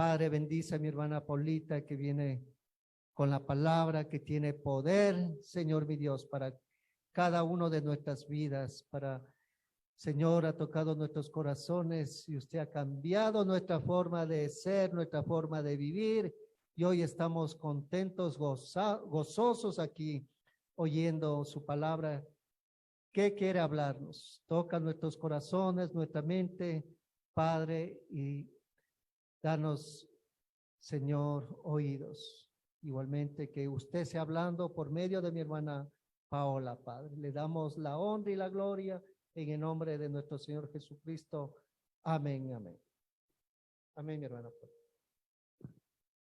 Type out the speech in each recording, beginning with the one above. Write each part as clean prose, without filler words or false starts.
Padre, bendice a mi hermana Paulita que viene con la palabra, que tiene poder, Señor mi Dios, para cada uno de nuestras vidas, Señor, ha tocado nuestros corazones y usted ha cambiado nuestra forma de ser, nuestra forma de vivir, y hoy estamos contentos, gozosos aquí, oyendo su palabra. ¿Qué quiere hablarnos? Toca nuestros corazones, nuestra mente, Padre, y danos, Señor, oídos. Igualmente que usted sea hablando por medio de mi hermana Paola, Padre. Le damos la honra y la gloria en el nombre de nuestro Señor Jesucristo. Amén, amén. Amén, mi hermana.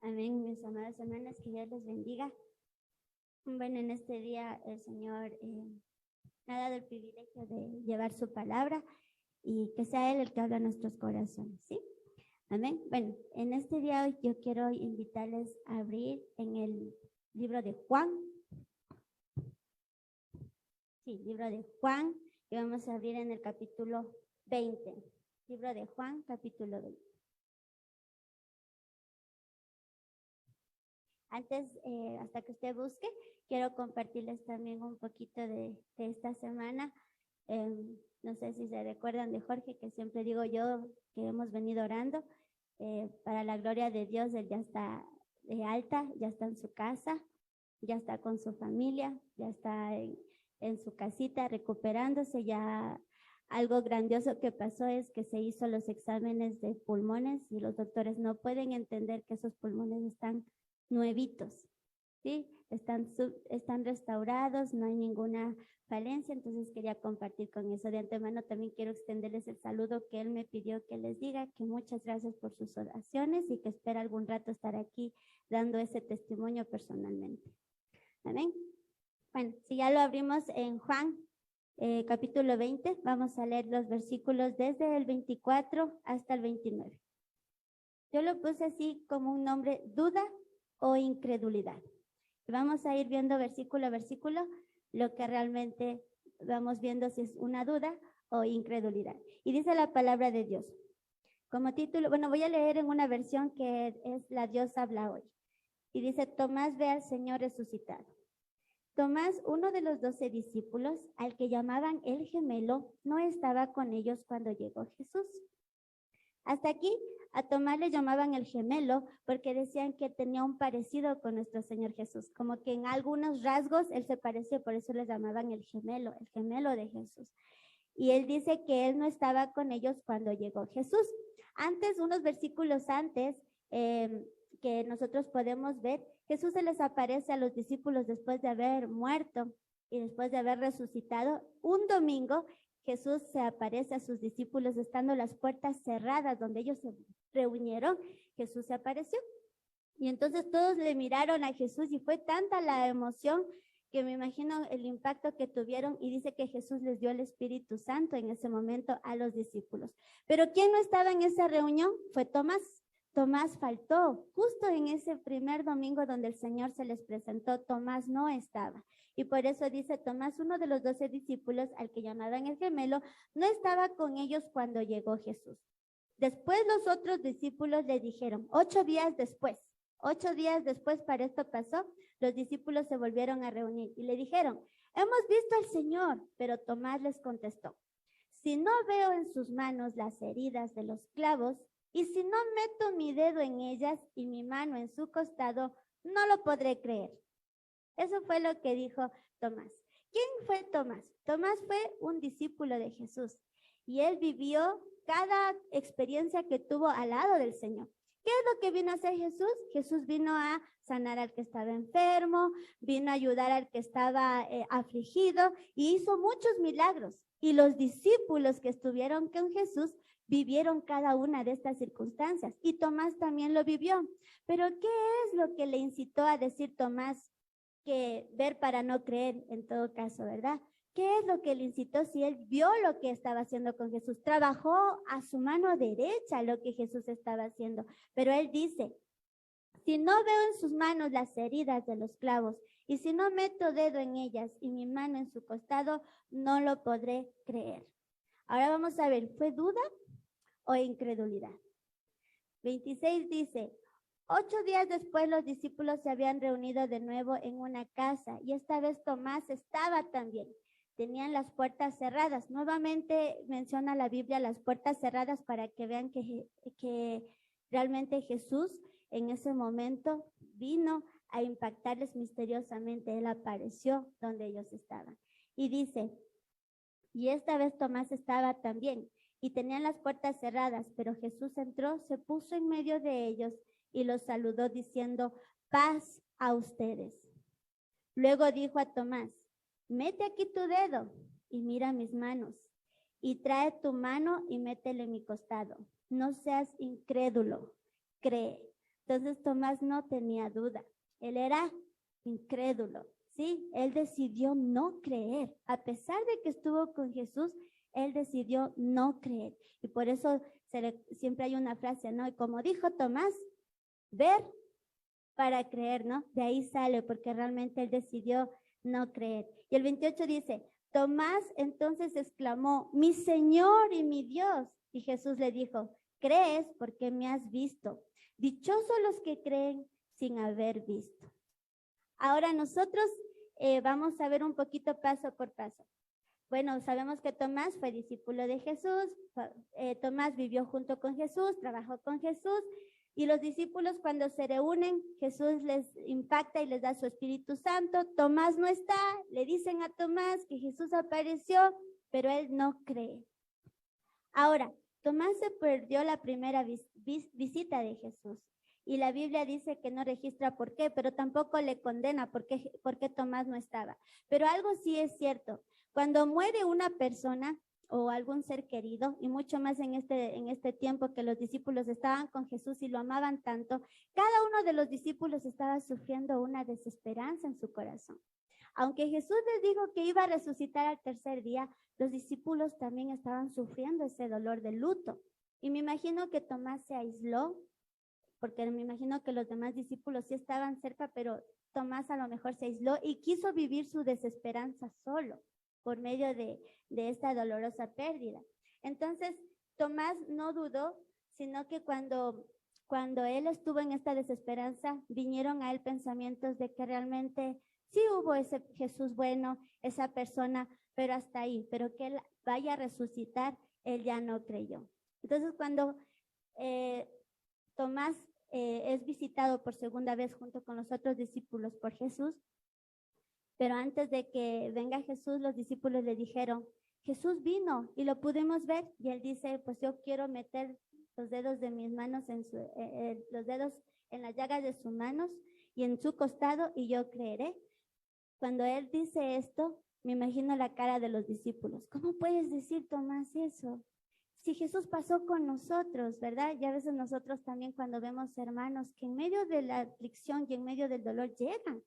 Amén, mis amadas hermanas, que Dios les bendiga. Bueno, en este día el Señor me ha dado el privilegio de llevar su palabra y que sea Él el que habla a nuestros corazones, ¿sí? Amén. Bueno, en este día hoy yo quiero invitarles a abrir en el libro de Juan. Sí, libro de Juan, y vamos a abrir en el capítulo 20. Libro de Juan, capítulo 20. Antes, hasta que usted busque, quiero compartirles también un poquito de esta semana. No sé si se recuerdan de Jorge, que siempre digo yo que hemos venido orando. Para la gloria de Dios, él ya está de alta, ya está en su casa, ya está con su familia, ya está en su casita recuperándose. Ya algo grandioso que pasó es que se hizo los exámenes de pulmones y los doctores no pueden entender que esos pulmones están nuevitos, ¿sí? Están restaurados, no hay ninguna falencia, entonces quería compartir con eso. De antemano también quiero extenderles el saludo que él me pidió que les diga, que muchas gracias por sus oraciones y que espera algún rato estar aquí dando ese testimonio personalmente. Amén. Bueno, si ya lo abrimos en Juan, capítulo 20, vamos a leer los versículos desde el 24 hasta el 29. Yo lo puse así como un nombre: duda o incredulidad. Y vamos a ir viendo versículo a versículo lo que realmente vamos viendo, si es una duda o incredulidad. Y dice la palabra de Dios. Como título, bueno, voy a leer en una versión que es la Dios habla hoy. Y dice: Tomás ve al Señor resucitado. Tomás, uno de los 12 discípulos, al que llamaban el gemelo, no estaba con ellos cuando llegó Jesús. Hasta aquí, a Tomás le llamaban el gemelo porque decían que tenía un parecido con nuestro Señor Jesús, como que en algunos rasgos él se parecía, por eso le llamaban el gemelo de Jesús. Y él dice que él no estaba con ellos cuando llegó Jesús. Antes, unos versículos antes, que nosotros podemos ver, Jesús se les aparece a los discípulos después de haber muerto y después de haber resucitado. Un domingo, Jesús se aparece a sus discípulos estando las puertas cerradas donde ellos se reunieron. Jesús se apareció. Y entonces todos le miraron a Jesús y fue tanta la emoción que me imagino el impacto que tuvieron, y dice que Jesús les dio el Espíritu Santo en ese momento a los discípulos. Pero ¿quién no estaba en esa reunión? Fue Tomás. Tomás faltó. Justo en ese primer domingo donde el Señor se les presentó, Tomás no estaba. Y por eso dice: Tomás, uno de los 12 discípulos, al que llamaban el gemelo, no estaba con ellos cuando llegó Jesús. Después los otros discípulos le dijeron, 8 días después para esto pasó, los discípulos se volvieron a reunir y le dijeron: hemos visto al Señor. Pero Tomás les contestó: si no veo en sus manos las heridas de los clavos, y si no meto mi dedo en ellas y mi mano en su costado, no lo podré creer. Eso fue lo que dijo Tomás. ¿Quién fue Tomás? Tomás fue un discípulo de Jesús y él vivió cada experiencia que tuvo al lado del Señor. ¿Qué es lo que vino a hacer Jesús? Jesús vino a sanar al que estaba enfermo, vino a ayudar al que estaba afligido y hizo muchos milagros. Y los discípulos que estuvieron con Jesús vivieron cada una de estas circunstancias y Tomás también lo vivió. Pero ¿qué es lo que le incitó a decir Tomás que ver para no creer en todo caso, verdad? ¿Qué es lo que le incitó si él vio lo que estaba haciendo con Jesús? Trabajó a su mano derecha lo que Jesús estaba haciendo. Pero él dice, si no veo en sus manos las heridas de los clavos y si no meto dedo en ellas y mi mano en su costado, no lo podré creer. Ahora vamos a ver, ¿fue duda o incredulidad? 26 dice, 8 días después los discípulos se habían reunido de nuevo en una casa y esta vez Tomás estaba también. Tenían las puertas cerradas. Nuevamente menciona la Biblia las puertas cerradas para que vean que realmente Jesús en ese momento vino a impactarles misteriosamente. Él apareció donde ellos estaban. Y dice, y esta vez Tomás estaba también y tenían las puertas cerradas, pero Jesús entró, se puso en medio de ellos y los saludó diciendo, paz a ustedes. Luego dijo a Tomás, mete aquí tu dedo y mira mis manos, y trae tu mano y métele en mi costado. No seas incrédulo, cree. Entonces Tomás no tenía duda, él era incrédulo, ¿sí? Él decidió no creer. A pesar de que estuvo con Jesús, él decidió no creer. Y por eso siempre hay una frase, ¿no? Y como dijo Tomás, ver para creer, ¿no? De ahí sale, porque realmente él decidió no creer. Y el 28 dice, Tomás entonces exclamó, mi Señor y mi Dios. Y Jesús le dijo, crees porque me has visto. Dichosos los que creen sin haber visto. Ahora nosotros vamos a ver un poquito paso por paso. Bueno, sabemos que Tomás fue discípulo de Jesús, Tomás vivió junto con Jesús, trabajó con Jesús, y los discípulos cuando se reúnen, Jesús les impacta y les da su Espíritu Santo. Tomás no está, le dicen a Tomás que Jesús apareció, pero él no cree. Ahora, Tomás se perdió la primera visita de Jesús. Y la Biblia dice que no registra por qué, pero tampoco le condena por qué Tomás no estaba. Pero algo sí es cierto. Cuando muere una persona o algún ser querido, y mucho más en este tiempo que los discípulos estaban con Jesús y lo amaban tanto, cada uno de los discípulos estaba sufriendo una desesperanza en su corazón. Aunque Jesús les dijo que iba a resucitar al tercer día, los discípulos también estaban sufriendo ese dolor de luto. Y me imagino que Tomás se aisló, porque me imagino que los demás discípulos sí estaban cerca, pero Tomás a lo mejor se aisló y quiso vivir su desesperanza solo por medio de esta dolorosa pérdida. Entonces, Tomás no dudó, sino que cuando él estuvo en esta desesperanza, vinieron a él pensamientos de que realmente sí hubo ese Jesús bueno, esa persona, pero hasta ahí, pero que él vaya a resucitar, él ya no creyó. Entonces, cuando Tomás es visitado por segunda vez junto con los otros discípulos por Jesús, pero antes de que venga Jesús, los discípulos le dijeron, Jesús vino y lo pudimos ver. Y él dice, pues yo quiero meter los dedos de mis manos, los dedos en las llagas de sus manos y en su costado y yo creeré. Cuando él dice esto, me imagino la cara de los discípulos. ¿Cómo puedes decir, Tomás, eso? Si Jesús pasó con nosotros, ¿verdad? Y a veces nosotros también cuando vemos hermanos que en medio de la aflicción y en medio del dolor llegan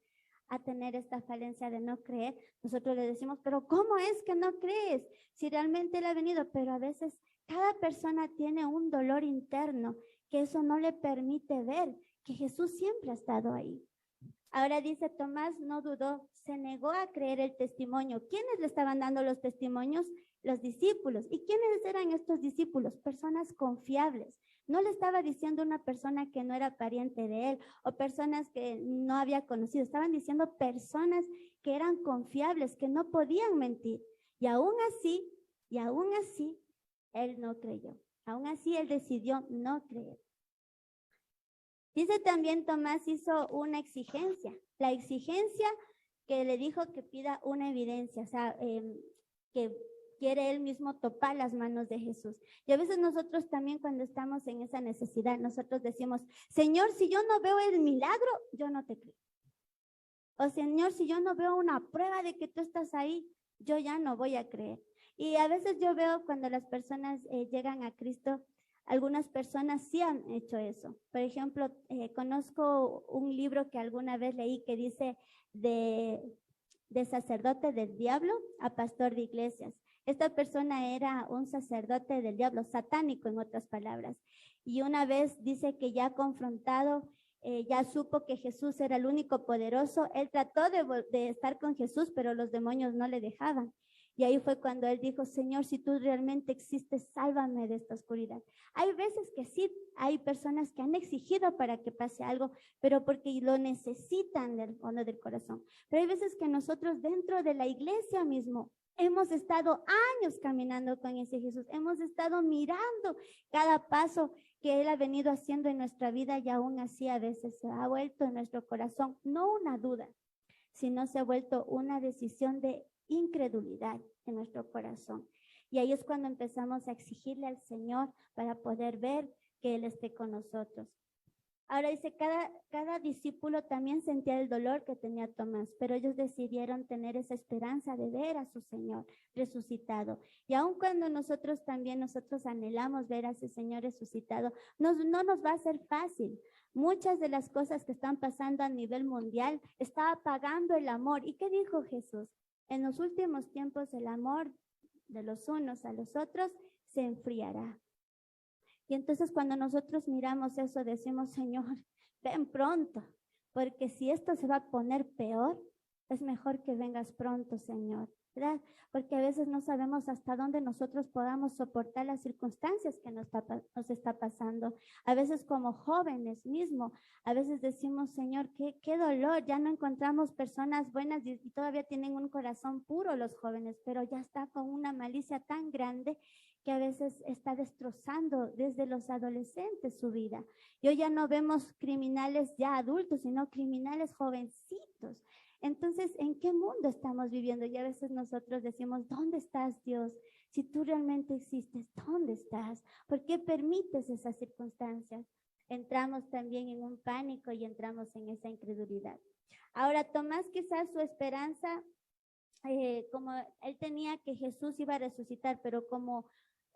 a tener esta falencia de no creer, nosotros le decimos, pero ¿cómo es que no crees? Si realmente Él ha venido, pero a veces cada persona tiene un dolor interno que eso no le permite ver que Jesús siempre ha estado ahí. Ahora dice, Tomás no dudó, se negó a creer el testimonio. ¿Quiénes le estaban dando los testimonios? Los discípulos. ¿Y quiénes eran estos discípulos? Personas confiables. No le estaba diciendo una persona que no era pariente de él o personas que no había conocido. Estaban diciendo personas que eran confiables, que no podían mentir. Y aún así, él no creyó. Aún así, él decidió no creer. Dice también Tomás hizo una exigencia. La exigencia que le dijo que pida una evidencia, o sea, que quiere él mismo topar las manos de Jesús. Y a veces nosotros también cuando estamos en esa necesidad, nosotros decimos, Señor, si yo no veo el milagro, yo no te creo. O Señor, si yo no veo una prueba de que tú estás ahí, yo ya no voy a creer. Y a veces yo veo cuando las personas llegan a Cristo, algunas personas sí han hecho eso. Por ejemplo, conozco un libro que alguna vez leí que dice de sacerdote del diablo a pastor de iglesias. Esta persona era un sacerdote del diablo, satánico en otras palabras. Y una vez dice que ya confrontado, ya supo que Jesús era el único poderoso. Él trató de estar con Jesús, pero los demonios no le dejaban. Y ahí fue cuando él dijo, Señor, si tú realmente existes, sálvame de esta oscuridad. Hay veces que sí, hay personas que han exigido para que pase algo, pero porque lo necesitan del fondo del corazón. Pero hay veces que nosotros dentro de la iglesia mismo hemos estado años caminando con ese Jesús, hemos estado mirando cada paso que Él ha venido haciendo en nuestra vida y aún así a veces se ha vuelto en nuestro corazón, no una duda, sino se ha vuelto una decisión de incredulidad en nuestro corazón. Y ahí es cuando empezamos a exigirle al Señor para poder ver que Él esté con nosotros. Ahora dice, cada discípulo también sentía el dolor que tenía Tomás, pero ellos decidieron tener esa esperanza de ver a su Señor resucitado. Y aun cuando nosotros anhelamos ver a ese Señor resucitado, no nos va a ser fácil. Muchas de las cosas que están pasando a nivel mundial está apagando el amor. ¿Y qué dijo Jesús? En los últimos tiempos el amor de los unos a los otros se enfriará. Y entonces cuando nosotros miramos eso, decimos, Señor, ven pronto, porque si esto se va a poner peor, es mejor que vengas pronto, Señor, ¿verdad? Porque a veces no sabemos hasta dónde nosotros podamos soportar las circunstancias que nos está pasando. A veces como jóvenes mismo, a veces decimos, Señor, qué dolor, ya no encontramos personas buenas y todavía tienen un corazón puro los jóvenes, pero ya está con una malicia tan grande que a veces está destrozando desde los adolescentes su vida. Y hoy ya no vemos criminales ya adultos, sino criminales jovencitos. Entonces, ¿en qué mundo estamos viviendo? Y a veces nosotros decimos, ¿dónde estás, Dios? Si tú realmente existes, ¿dónde estás? ¿Por qué permites esas circunstancias? Entramos también en un pánico y entramos en esa incredulidad. Ahora, Tomás, quizás su esperanza, como él tenía que Jesús iba a resucitar, pero como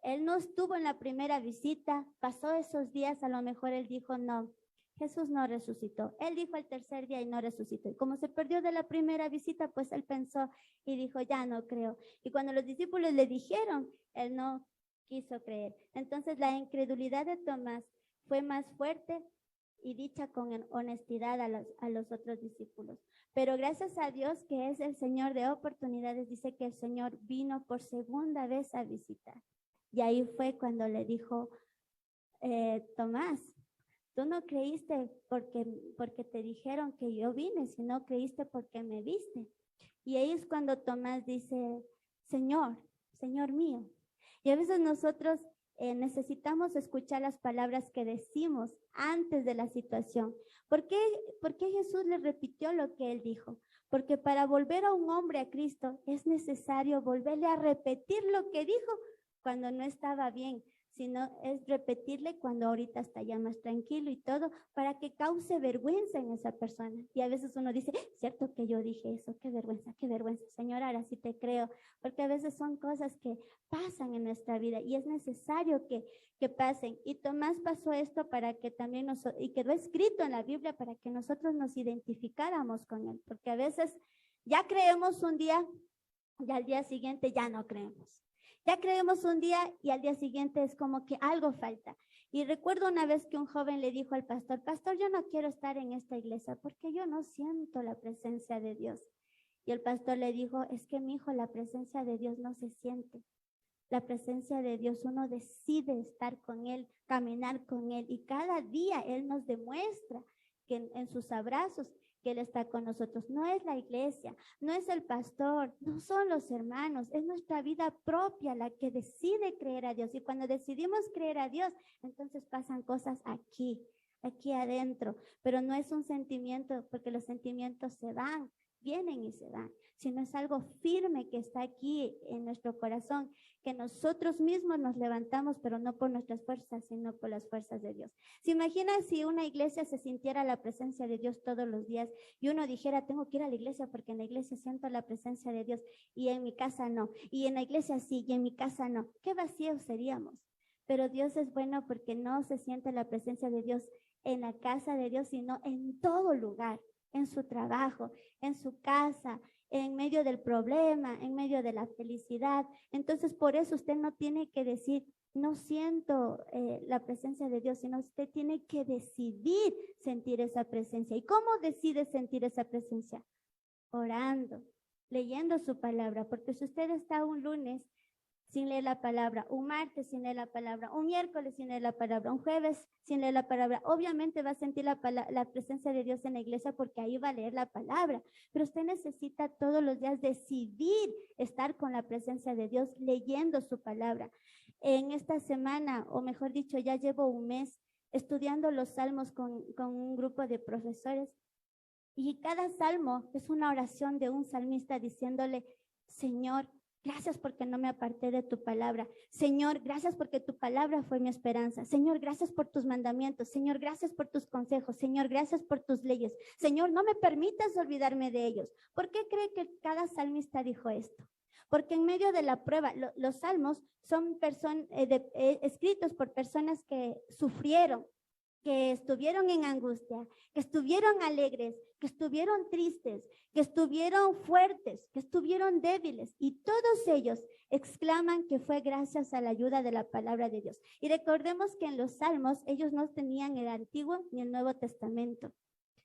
él no estuvo en la primera visita, pasó esos días, a lo mejor él dijo, no, Jesús no resucitó. Él dijo el tercer día y no resucitó. Y como se perdió de la primera visita, pues él pensó y dijo, ya no creo. Y cuando los discípulos le dijeron, él no quiso creer. Entonces la incredulidad de Tomás fue más fuerte y dicha con honestidad a los otros discípulos. Pero gracias a Dios, que es el Señor de oportunidades, dice que el Señor vino por segunda vez a visitar. Y ahí fue cuando le dijo, Tomás, tú no creíste porque te dijeron que yo vine, sino creíste porque me viste. Y ahí es cuando Tomás dice, Señor, Señor mío. Y a veces nosotros necesitamos escuchar las palabras que decimos antes de la situación. ¿Por qué Jesús le repitió lo que él dijo? Porque para volver a un hombre a Cristo es necesario volverle a repetir lo que dijo cuando no estaba bien, sino es repetirle cuando ahorita está ya más tranquilo y todo, para que cause vergüenza en esa persona. Y a veces uno dice, cierto que yo dije eso, qué vergüenza, Señor, ahora sí te creo, porque a veces son cosas que pasan en nuestra vida y es necesario que pasen. Y Tomás pasó esto para que también y quedó escrito en la Biblia para que nosotros nos identificáramos con él, porque a veces ya creemos un día y al día siguiente ya no creemos. Ya creemos un día y al día siguiente es como que algo falta. Y recuerdo una vez que un joven le dijo al pastor, pastor, yo no quiero estar en esta iglesia porque yo no siento la presencia de Dios. Y el pastor le dijo, es que mi hijo, la presencia de Dios no se siente. La presencia de Dios, uno decide estar con Él, caminar con Él. Y cada día Él nos demuestra que en sus abrazos que Él está con nosotros. No es la iglesia, no es el pastor, no son los hermanos, es nuestra vida propia la que decide creer a Dios. Y cuando decidimos creer a Dios, entonces pasan cosas aquí adentro. Pero no es un sentimiento, porque los sentimientos se van, vienen y se van, sino es algo firme que está aquí en nuestro corazón, que nosotros mismos nos levantamos, pero no por nuestras fuerzas, sino por las fuerzas de Dios. ¿Se imagina si una iglesia se sintiera la presencia de Dios todos los días y uno dijera, tengo que ir a la iglesia porque en la iglesia siento la presencia de Dios y en mi casa no, y en la iglesia sí y en mi casa no? Qué vacíos seríamos. Pero Dios es bueno porque no se siente la presencia de Dios en la casa de Dios, sino en todo lugar, en su trabajo, en su casa, en medio del problema, en medio de la felicidad. Entonces, por eso usted no tiene que decir, no siento la presencia de Dios, sino usted tiene que decidir sentir esa presencia. ¿Y cómo decide sentir esa presencia? Orando, leyendo su palabra, porque si usted está un lunes sin leer la palabra, un martes sin leer la palabra, un miércoles sin leer la palabra, un jueves sin leer la palabra, obviamente va a sentir la presencia de Dios en la iglesia porque ahí va a leer la palabra, pero usted necesita todos los días decidir estar con la presencia de Dios leyendo su palabra. En esta semana, o mejor dicho, ya llevo un mes estudiando los salmos con un grupo de profesores y cada salmo es una oración de un salmista diciéndole, Señor, gracias porque no me aparté de tu palabra. Señor, gracias porque tu palabra fue mi esperanza. Señor, gracias por tus mandamientos. Señor, gracias por tus consejos. Señor, gracias por tus leyes. Señor, no me permitas olvidarme de ellos. ¿Por qué cree que cada salmista dijo esto? Porque en medio de la prueba, los salmos son escritos por personas que sufrieron, que estuvieron en angustia, que estuvieron alegres, que estuvieron tristes, que estuvieron fuertes, que estuvieron débiles, y todos ellos exclaman que fue gracias a la ayuda de la palabra de Dios. Y recordemos que en los salmos ellos no tenían el Antiguo ni el Nuevo Testamento.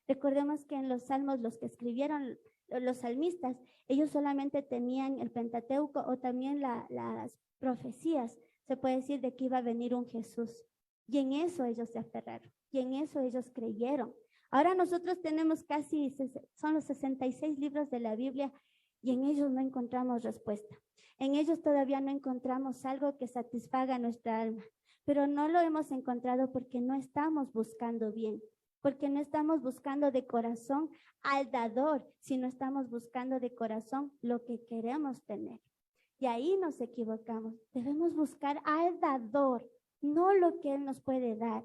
Recordemos que en los salmos los que escribieron los salmistas, ellos solamente tenían el Pentateuco o también las profecías, se puede decir, de que iba a venir un Jesús. Y en eso ellos se aferraron, y en eso ellos creyeron. Ahora nosotros tenemos son los 66 libros de la Biblia, y en ellos no encontramos respuesta. En ellos todavía no encontramos algo que satisfaga nuestra alma, pero no lo hemos encontrado porque no estamos buscando bien, porque no estamos buscando de corazón al dador, sino estamos buscando de corazón lo que queremos tener. Y ahí nos equivocamos. Debemos buscar al dador, no lo que Él nos puede dar.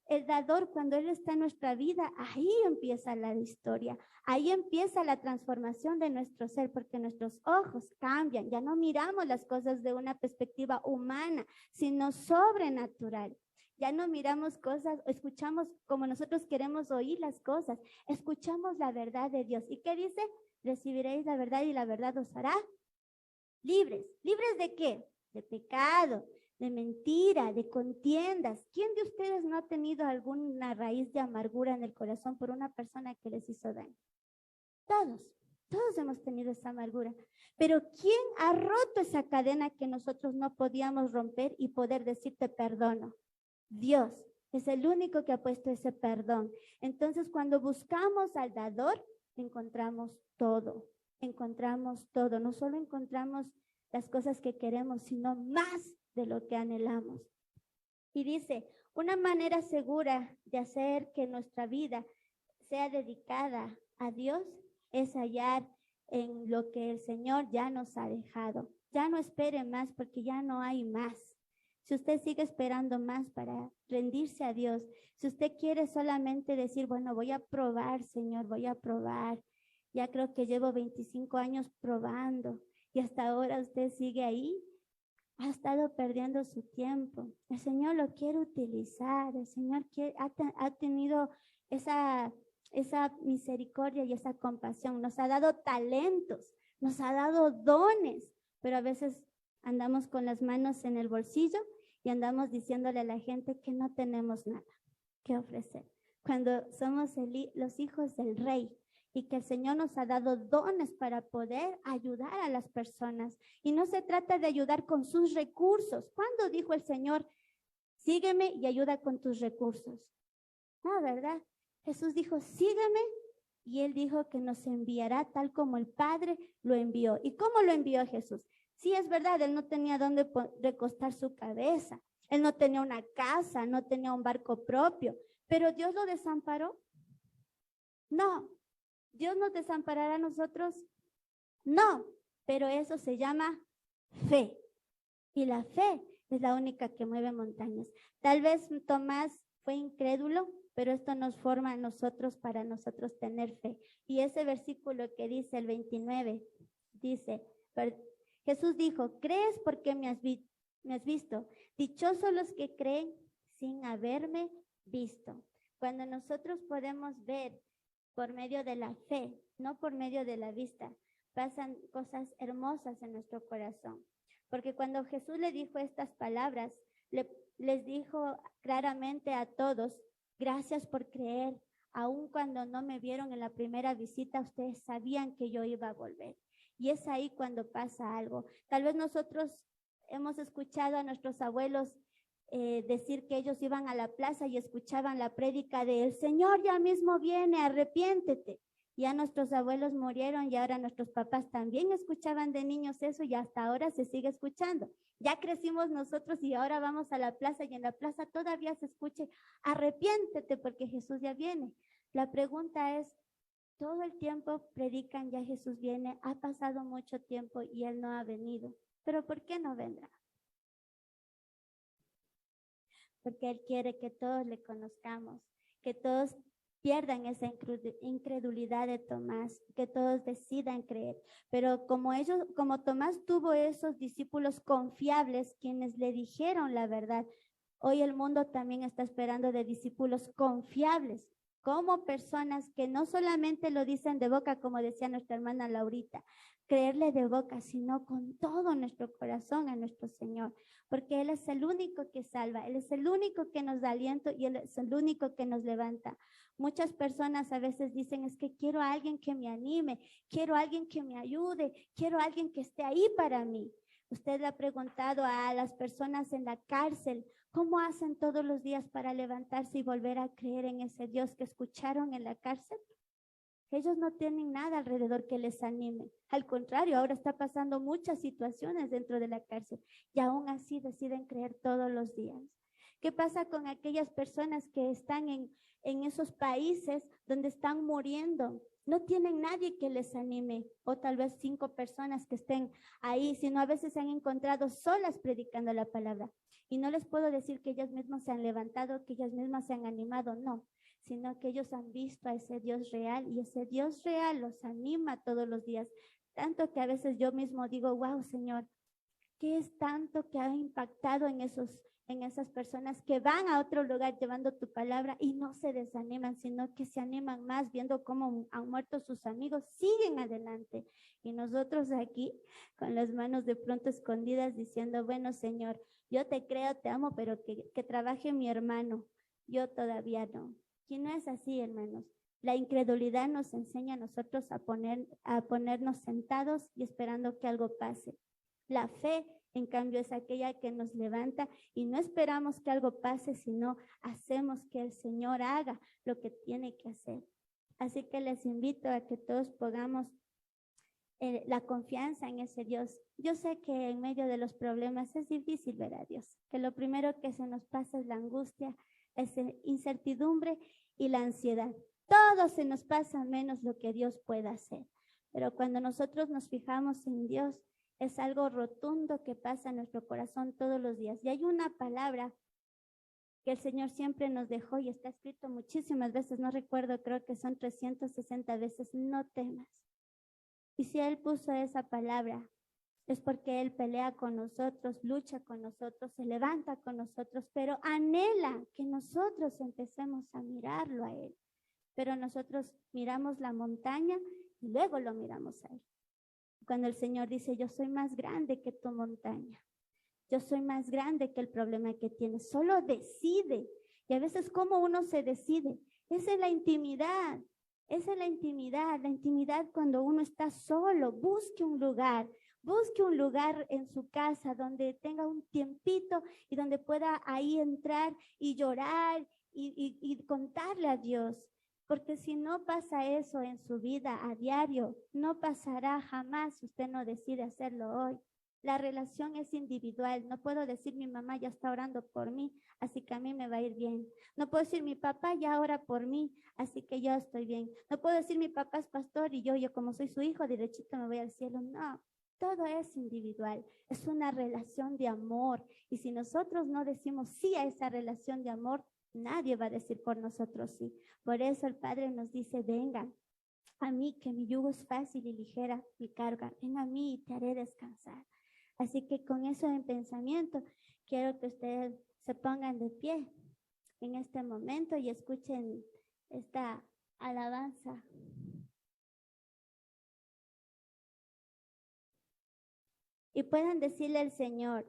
El dador, cuando Él está en nuestra vida, ahí empieza la historia, ahí empieza la transformación de nuestro ser, porque nuestros ojos cambian, ya no miramos las cosas de una perspectiva humana, sino sobrenatural. Ya no miramos cosas, escuchamos como nosotros queremos oír las cosas, escuchamos la verdad de Dios. ¿Y qué dice? Recibiréis la verdad y la verdad os hará libres. ¿Libres de qué? De pecado, de mentira, de contiendas. ¿Quién de ustedes no ha tenido alguna raíz de amargura en el corazón por una persona que les hizo daño? Todos hemos tenido esa amargura. Pero ¿quién ha roto esa cadena que nosotros no podíamos romper y poder decir te perdono? Dios es el único que ha puesto ese perdón. Entonces, cuando buscamos al dador, encontramos todo. No solo encontramos las cosas que queremos, sino más de lo que anhelamos. Y dice, una manera segura de hacer que nuestra vida sea dedicada a Dios es hallar en lo que el Señor ya nos ha dejado. Ya no espere más porque ya no hay más. Si usted sigue esperando más para rendirse a Dios, si usted quiere solamente decir, bueno, voy a probar, Señor, voy a probar. Ya creo que llevo 25 años probando y hasta ahora usted sigue ahí, ha estado perdiendo su tiempo. El Señor lo quiere utilizar, el Señor ha tenido esa misericordia y esa compasión. Nos ha dado talentos, nos ha dado dones, pero a veces andamos con las manos en el bolsillo y andamos diciéndole a la gente que no tenemos nada que ofrecer, cuando somos los hijos del Rey y que el Señor nos ha dado dones para poder ayudar a las personas. Y no se trata de ayudar con sus recursos. ¿Cuándo dijo el Señor, sígueme y ayuda con tus recursos? No, ¿verdad? Jesús dijo, sígueme, y Él dijo que nos enviará tal como el Padre lo envió. ¿Y cómo lo envió Jesús? Sí, es verdad, Él no tenía dónde recostar su cabeza, Él no tenía una casa, no tenía un barco propio, pero ¿Dios lo desamparó? No. ¿Dios nos desamparará a nosotros? No, pero eso se llama fe. Y la fe es la única que mueve montañas. Tal vez Tomás fue incrédulo, pero esto nos forma a nosotros para nosotros tener fe. Y ese versículo que dice el 29, dice, Jesús dijo, ¿crees porque me has visto? Dichosos los que creen sin haberme visto. Cuando nosotros podemos ver por medio de la fe, no por medio de la vista, pasan cosas hermosas en nuestro corazón. Porque cuando Jesús le dijo estas palabras, les dijo claramente a todos, gracias por creer, aun cuando no me vieron en la primera visita, ustedes sabían que yo iba a volver. Y es ahí cuando pasa algo. Tal vez nosotros hemos escuchado a nuestros abuelos decir que ellos iban a la plaza y escuchaban la prédica de el Señor ya mismo viene, arrepiéntete. Ya nuestros abuelos murieron y ahora nuestros papás también escuchaban de niños eso y hasta ahora se sigue escuchando. Ya crecimos nosotros y ahora vamos a la plaza y en la plaza todavía se escuche arrepiéntete porque Jesús ya viene. La pregunta es, todo el tiempo predican ya Jesús viene, ha pasado mucho tiempo y Él no ha venido. ¿Pero por qué no vendrá? Porque Él quiere que todos le conozcamos, que todos pierdan esa incredulidad de Tomás, que todos decidan creer. Pero como Tomás tuvo esos discípulos confiables quienes le dijeron la verdad, hoy el mundo también está esperando de discípulos confiables, como personas que no solamente lo dicen de boca, como decía nuestra hermana Laurita, creerle de boca, sino con todo nuestro corazón a nuestro Señor, porque Él es el único que salva, Él es el único que nos da aliento y Él es el único que nos levanta. Muchas personas a veces dicen, es que quiero a alguien que me anime, quiero a alguien que me ayude, quiero a alguien que esté ahí para mí. Usted le ha preguntado a las personas en la cárcel, ¿cómo hacen todos los días para levantarse y volver a creer en ese Dios que escucharon en la cárcel? Ellos no tienen nada alrededor que les anime. Al contrario, ahora está pasando muchas situaciones dentro de la cárcel y aún así deciden creer todos los días. ¿Qué pasa con aquellas personas que están en esos países donde están muriendo? No tienen nadie que les anime, o tal vez 5 personas que estén ahí, sino a veces se han encontrado solas predicando la palabra. Y no les puedo decir que ellas mismas se han levantado, que ellas mismas se han animado, no, sino que ellos han visto a ese Dios real y ese Dios real los anima todos los días. Tanto que a veces yo mismo digo, wow, Señor, ¿qué es tanto que ha impactado en esas personas que van a otro lugar llevando tu palabra y no se desaniman, sino que se animan más viendo cómo han muerto sus amigos, siguen adelante? Y nosotros aquí con las manos de pronto escondidas diciendo, bueno, Señor, yo te creo, te amo, pero que trabaje mi hermano, yo todavía no. Y no es así, hermanos. La incredulidad nos enseña a nosotros a ponernos sentados y esperando que algo pase. La fe, en cambio, es aquella que nos levanta y no esperamos que algo pase, sino hacemos que el Señor haga lo que tiene que hacer. Así que les invito a que todos pongamos la confianza en ese Dios. Yo sé que en medio de los problemas es difícil ver a Dios, que lo primero que se nos pasa es la angustia, es incertidumbre y la ansiedad. Todo se nos pasa menos lo que Dios pueda hacer. Pero cuando nosotros nos fijamos en Dios, es algo rotundo que pasa en nuestro corazón todos los días. Y hay una palabra que el Señor siempre nos dejó y está escrito muchísimas veces, no recuerdo, creo que son 360 veces, no temas. Y si Él puso esa palabra, es porque Él pelea con nosotros, lucha con nosotros, se levanta con nosotros, pero anhela que nosotros empecemos a mirarlo a Él. Pero nosotros miramos la montaña y luego lo miramos a Él. Cuando el Señor dice, yo soy más grande que tu montaña, yo soy más grande que el problema que tienes, solo decide. Y a veces, ¿cómo uno se decide? Esa es la intimidad. Esa es la intimidad cuando uno está solo. Busque un lugar en su casa donde tenga un tiempito y donde pueda ahí entrar y llorar y contarle a Dios. Porque si no pasa eso en su vida a diario, no pasará jamás si usted no decide hacerlo hoy. La relación es individual. No puedo decir mi mamá ya está orando por mí, así que a mí me va a ir bien. No puedo decir mi papá ya ora por mí, así que yo estoy bien. No puedo decir mi papá es pastor y yo como soy su hijo, derechito me voy al cielo. No, todo es individual. Es una relación de amor. Y si nosotros no decimos sí a esa relación de amor, nadie va a decir por nosotros sí. Por eso el Padre nos dice, vengan a mí que mi yugo es fácil y ligera mi carga. Ven a mí y te haré descansar. Así que con eso en pensamiento, quiero que ustedes se pongan de pie en este momento y escuchen esta alabanza. Y puedan decirle al Señor,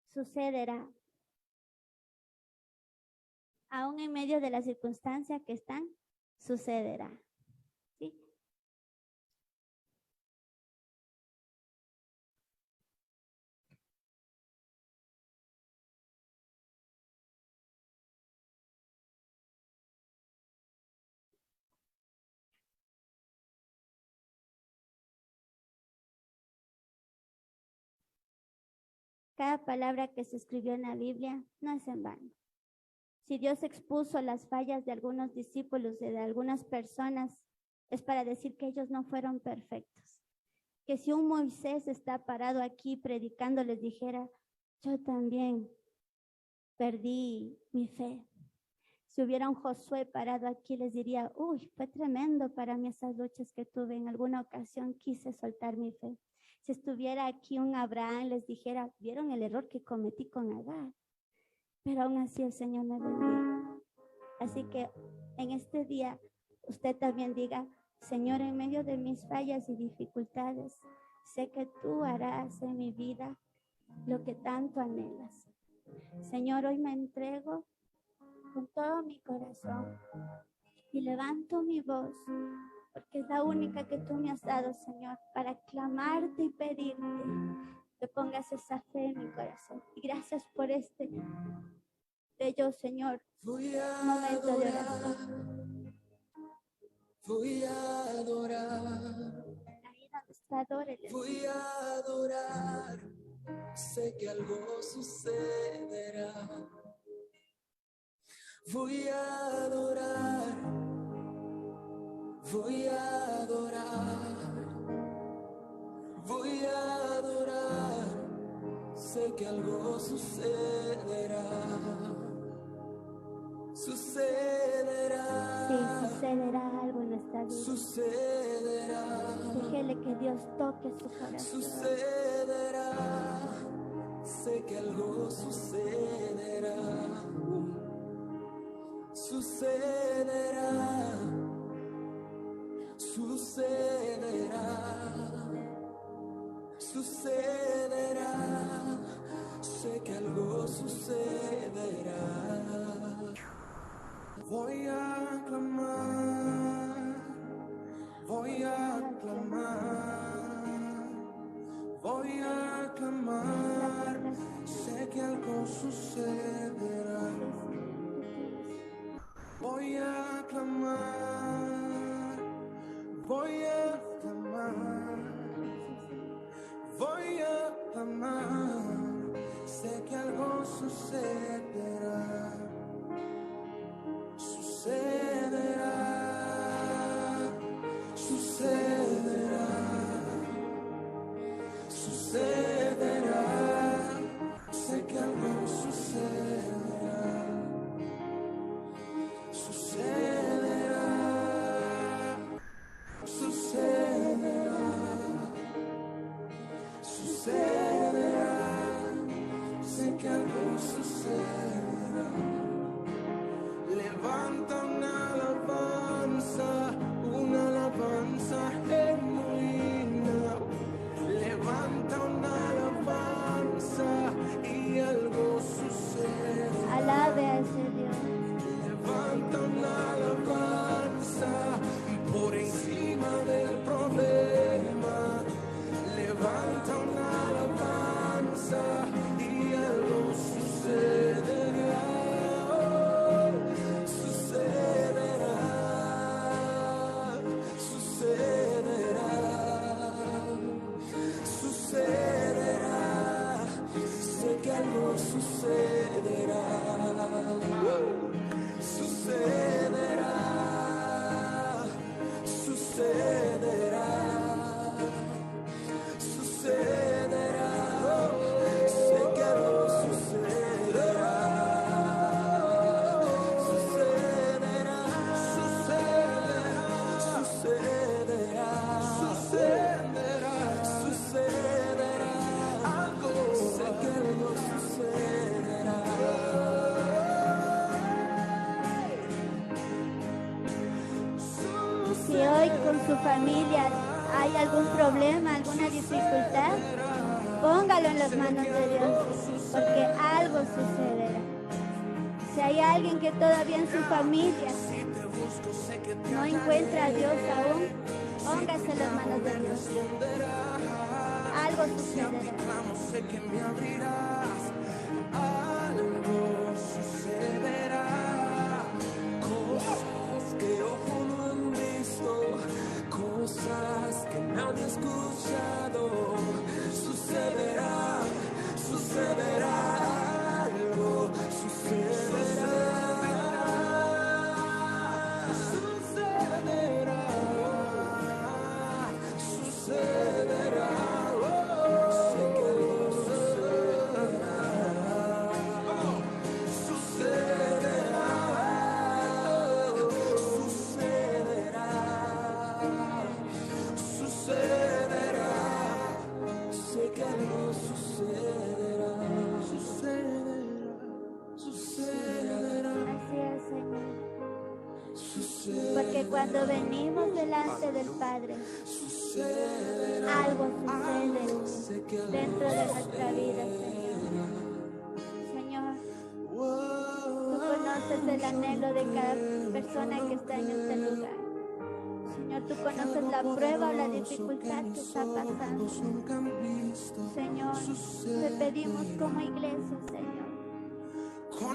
sucederá. Aún en medio de la circunstancia que están, sucederá. ¿Sí? Cada palabra que se escribió en la Biblia no es en vano. Si Dios expuso las fallas de algunos discípulos y de algunas personas, es para decir que ellos no fueron perfectos. Que si un Moisés está parado aquí predicando, les dijera, yo también perdí mi fe. Si hubiera un Josué parado aquí, les diría, uy, fue tremendo para mí esas luchas que tuve. En alguna ocasión quise soltar mi fe. Si estuviera aquí un Abraham, les dijera, ¿vieron el error que cometí con Agar? Pero aún así el Señor me bendiga. Así que en este día, usted también diga, Señor, en medio de mis fallas y dificultades, sé que tú harás en mi vida lo que tanto anhelas. Señor, hoy me entrego con todo mi corazón y levanto mi voz, porque es la única que tú me has dado, Señor, para clamarte y pedirte que pongas esa fe en mi corazón. Y gracias por este bello, Señor, momento de oración. Voy a adorar. Ahí donde está, adórele. Voy a adorar. Sé que algo sucederá. Voy a adorar. Voy a adorar. Voy a adorar. Sé que algo sucederá. Sucederá. Sí, sucederá algo en nuestra vida. Sucederá. Déjele que Dios toque su corazón. Sucederá. Sé que algo sucederá. Sucederá. Sucederá. Sucederá. Sé que algo sucederá. Voy a clamar, voy a clamar, voy a clamar, sé que algo sucederá. Voy a clamar, voy a clamar, voy a clamar, sé que algo sucederá. Sucederá, sucederá, sucederá, sé que algo sucederá, sucederá, sucederá, sucederá, sé que algo sucederá. Levanta una alabanza genuina. Levanta una alabanza y algo sucede. Alabe a ese Dios. Levanta una alabanza por encima del problema. Levanta una alabanza y algo sucederá. Sucederá, sucederá, sucederá, sucederá, sé que algo sucederá, sucederá, sucederá, sucederá, sucederá, algo, sé que algo sucederá. Si hoy con su familia hay algún problema, alguna dificultad, póngalo en las manos de Dios, porque algo sucederá. Si hay alguien que todavía en su familia no encuentra a Dios aún, póngase en las manos de Dios. Algo sucederá. Sé que me abrirás, algo sucederá, cosas que ojo no han visto, cosas que nadie ha escuchado, sucederá, sucederá. Porque cuando venimos delante del Padre, algo sucede dentro de nuestra vida, Señor. Señor, tú conoces el anhelo de cada persona que está en este lugar. Señor, tú conoces la prueba o la dificultad que está pasando. Señor, te pedimos como iglesia, Señor,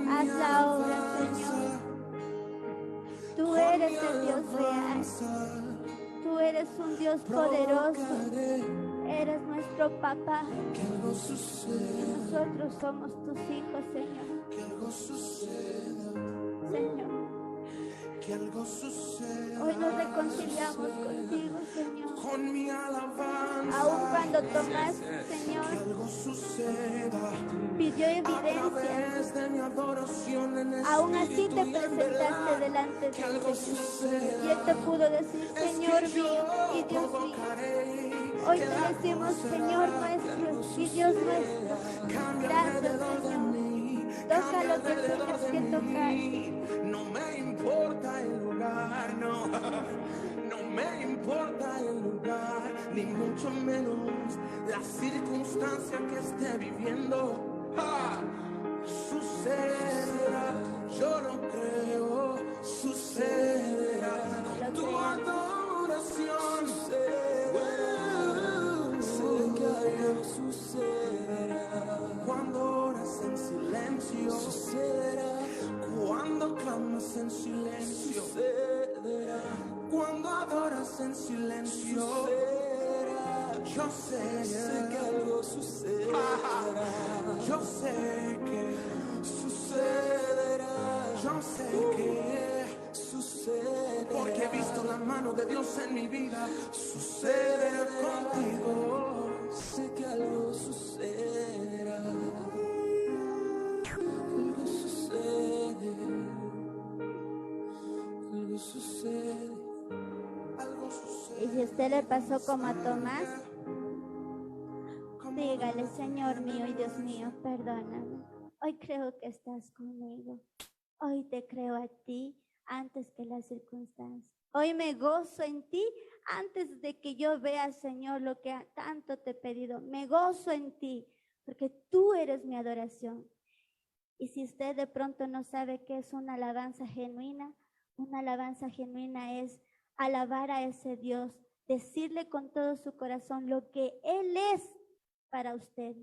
haz la obra, Señor. Tú eres el Dios real. Tú eres un Dios poderoso. Eres nuestro papá. Y nosotros somos tus hijos, Señor. Señor, hoy nos reconciliamos contigo, Señor. Aun cuando Tomás, Señor, pidió evidencia, aún así te presentaste delante de él, y él te pudo decir, Señor mío y Dios mío. Hoy te decimos, Señor nuestro y Dios nuestro. Gracias, Señor. Toca lo que tengas que tocar. No me importa el lugar, no. No me importa el lugar, ni mucho menos la circunstancia que esté viviendo. ¡Ah! Sucederá, yo lo creo, sucederá. Con tu adoración, sé que algo sucederá. Cuando oras en silencio, sucederá. Cuando clamas en silencio, sucederá. Cuando adoras en silencio, sucederá. Yo sé que algo sucederá. Yo sé que sucederá. Yo sé que sucederá. Porque he visto la mano de Dios en mi vida. Sucederá contigo. Sé que algo sucederá. Algo sucede. Algo sucede. Algo sucede. Y si usted le pasó como a Tomás, dígale, Señor mío y Dios mío, perdóname. Hoy creo que estás conmigo. Hoy te creo a ti antes que las circunstancias. Hoy me gozo en ti antes de que yo vea, Señor, lo que tanto te he pedido. Me gozo en ti porque tú eres mi adoración. Y si usted de pronto no sabe qué es una alabanza genuina es alabar a ese Dios, decirle con todo su corazón lo que Él es para usted.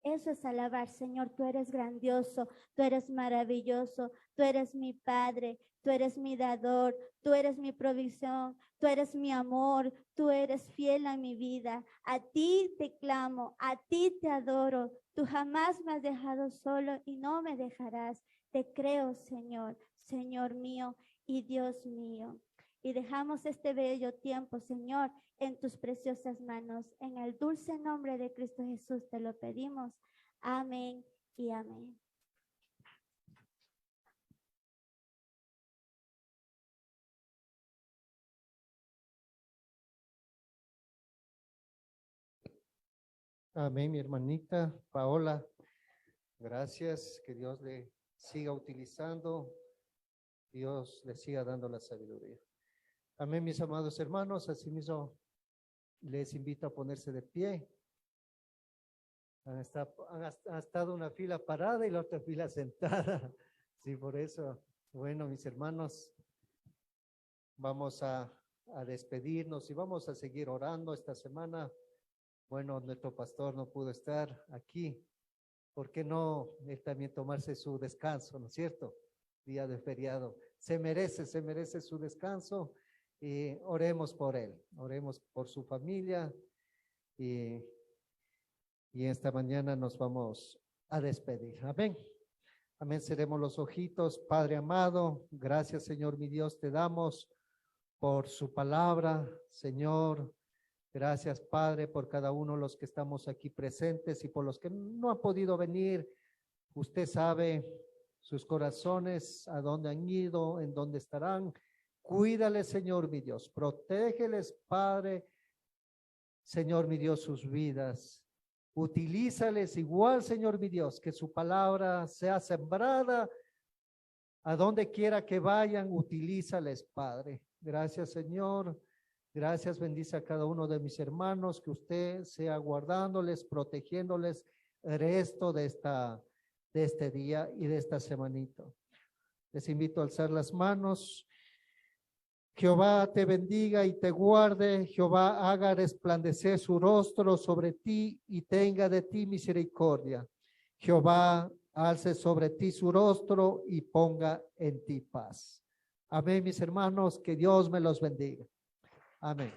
Eso es alabar, Señor, tú eres grandioso, tú eres maravilloso, tú eres mi Padre, tú eres mi dador, tú eres mi provisión, tú eres mi amor, tú eres fiel a mi vida. A ti te clamo, a ti te adoro, tú jamás me has dejado solo y no me dejarás. Te creo, Señor, Señor mío y Dios mío. Y dejamos este bello tiempo, Señor, en tus preciosas manos. En el dulce nombre de Cristo Jesús te lo pedimos. Amén y amén. Amén, mi hermanita Paola. Gracias, que Dios le siga utilizando, Dios le siga dando la sabiduría. Amén, mis amados hermanos, asimismo les invito a ponerse de pie. Han estado una fila parada y la otra fila sentada. Sí, por eso, bueno, mis hermanos, vamos a despedirnos y vamos a seguir orando esta semana. Bueno, nuestro pastor no pudo estar aquí. ¿Por qué no él también tomarse su descanso, no es cierto? Día de feriado. Se merece su descanso y oremos por él, oremos por su familia y esta mañana nos vamos a despedir. Amén. Amén. Cerremos los ojitos. Padre amado, gracias, Señor, mi Dios, te damos por su palabra, Señor. Gracias, Padre, por cada uno de los que estamos aquí presentes y por los que no han podido venir. Usted sabe sus corazones, a dónde han ido, en dónde estarán. Cuídales, Señor, mi Dios. Protégeles, Padre, Señor, mi Dios, sus vidas. Utilízales igual, Señor, mi Dios, que su palabra sea sembrada A donde quiera que vayan, utilízales, Padre. Gracias, Señor. Gracias, bendice a cada uno de mis hermanos, que usted sea guardándoles, protegiéndoles el resto de este día y de esta semanita. Les invito a alzar las manos. Jehová te bendiga y te guarde. Jehová haga resplandecer su rostro sobre ti y tenga de ti misericordia. Jehová alce sobre ti su rostro y ponga en ti paz. Amén, mis hermanos, que Dios me los bendiga. Amén.